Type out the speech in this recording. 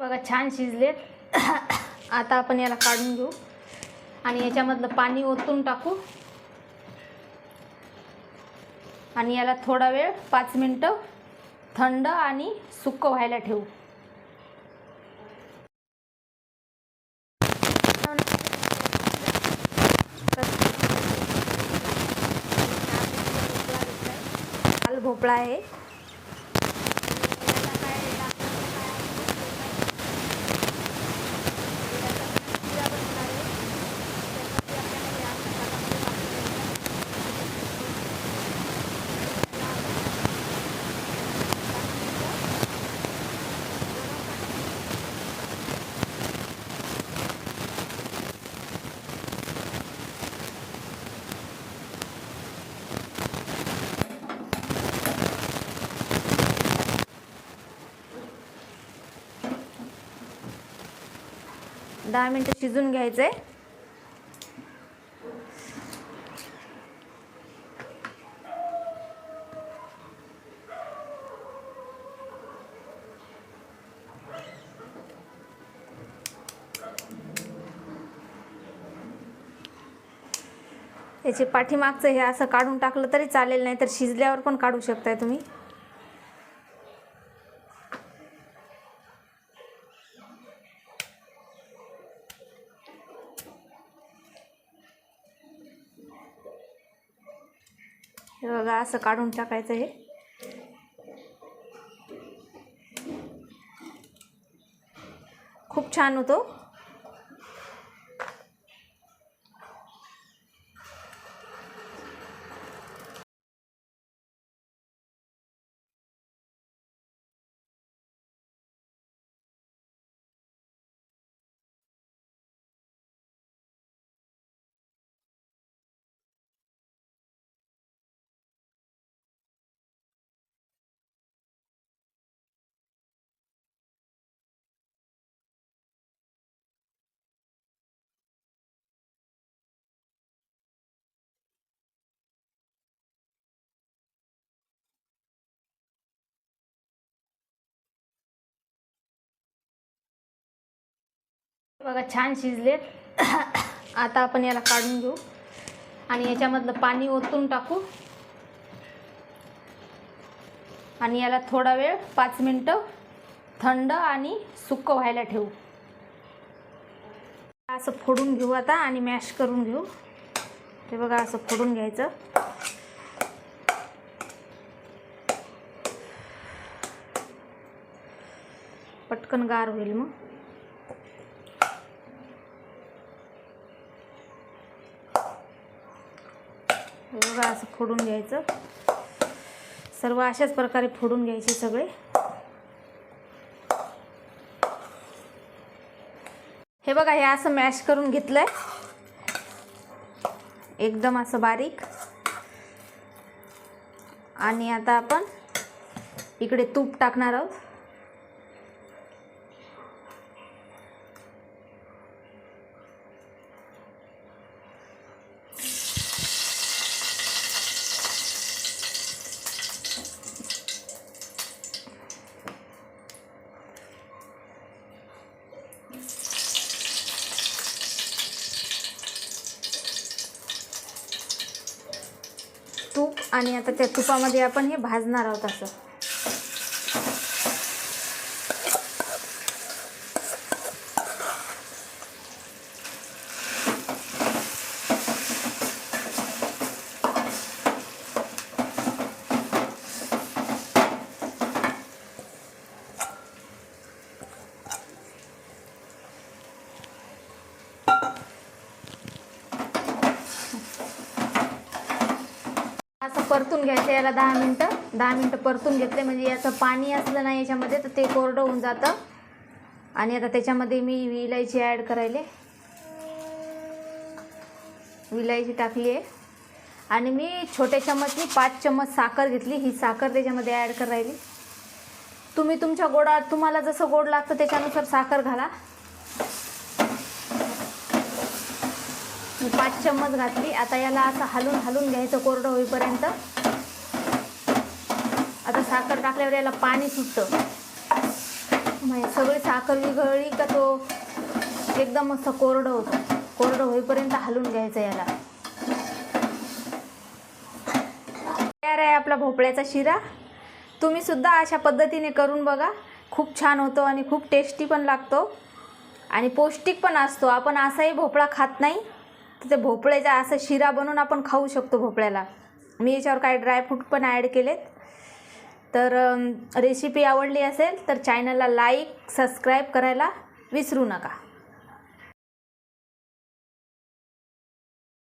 बघा छान शिजलेत। आता आपण याला काढून घेऊ आणि याच्यामधलं पाणी ओतून टाकू आणि याला थोडा वेळ 5 मिनिटं थंड आणि सुक्क व्हायला ठेवू। लाल भोपळा आहे। दहा मिनिटं शिजून घ्यायचंय। याचे पाठीमागचं हे असं काढून टाकलं तरी चालेल, नाही तर शिजल्यावर पण काढू शकताय तुम्ही। हे बघा असं काढून टाकायचं। हे खूप छान होतो। बघा छान शिजलेत। आता आपण याला काढून घेऊ आणि याच्यामधलं पाणी ओतून टाकू आणि याला थोडा वेळ 5 मिनिटं थंड आणि सुक्क व्हायला ठेवू। असं फोडून घेऊ आता आणि मॅश करून घेऊ। हे बघा असं फोडून घ्यायचं। पटकन गार होईल मग। हे बघा असं फोडून घ्यायचं। सर्व अशाच प्रकारे फोडून घ्यायचे सगळे। हे बघा हे असं मॅश करून घेतलंय एकदम असं बारीक। आणि आता आपण इकडे तूप टाकणार आहोत। तूप आणि आता त्या तुपामध्ये आपण हे भाजणार आहोत असं। परतून घ्यायचं याला 10 मिनिटं परतून घेतले म्हणजे याचं पाणी असलं ना याच्यामध्ये तर ते कोरडं होऊन जातं। आणि आता त्याच्यामध्ये मी विलायची ॲड करायले। विलायची टाकली आहे आणि मी छोट्या चम्मचनी 5 चम्मच साखर घेतली। ही साखर त्याच्यामध्ये ॲड करायली। तुम्ही तुमच्या गोडात तुम्हाला जसं गोड लागतं त्याच्यानुसार साखर घाला। 5 चम्मच घातली। आता याला असं हलवून घ्यायचं कोरडं होईपर्यंत। आता साखर टाकल्यावर याला पाणी सुटतं म्हणजे सगळी साखर विघळली का तो एकदम मस्त कोरडं होतं. कोरडं होईपर्यंत हलवून घ्यायचं याला. तयार आहे आपला भोपळ्याचा शिरा. तुम्ही सुद्धा अशा पद्धतीने करून बघा. खूप छान होतो आणि खूप टेस्टी पण लागतो आणि पौष्टिक पण असतो. आपण असाही भोपळा खात नाही तर ते भोपळ्याचा असं शिरा बनवून आपण खाऊ शकतो भोपळ्याला. मी याच्यावर काही ड्रायफ्रूट पण ॲड केलेत. तर रेसिपी आवडली असेल तर चॅनलला लाईक सबस्क्राईब करायला विसरू नका.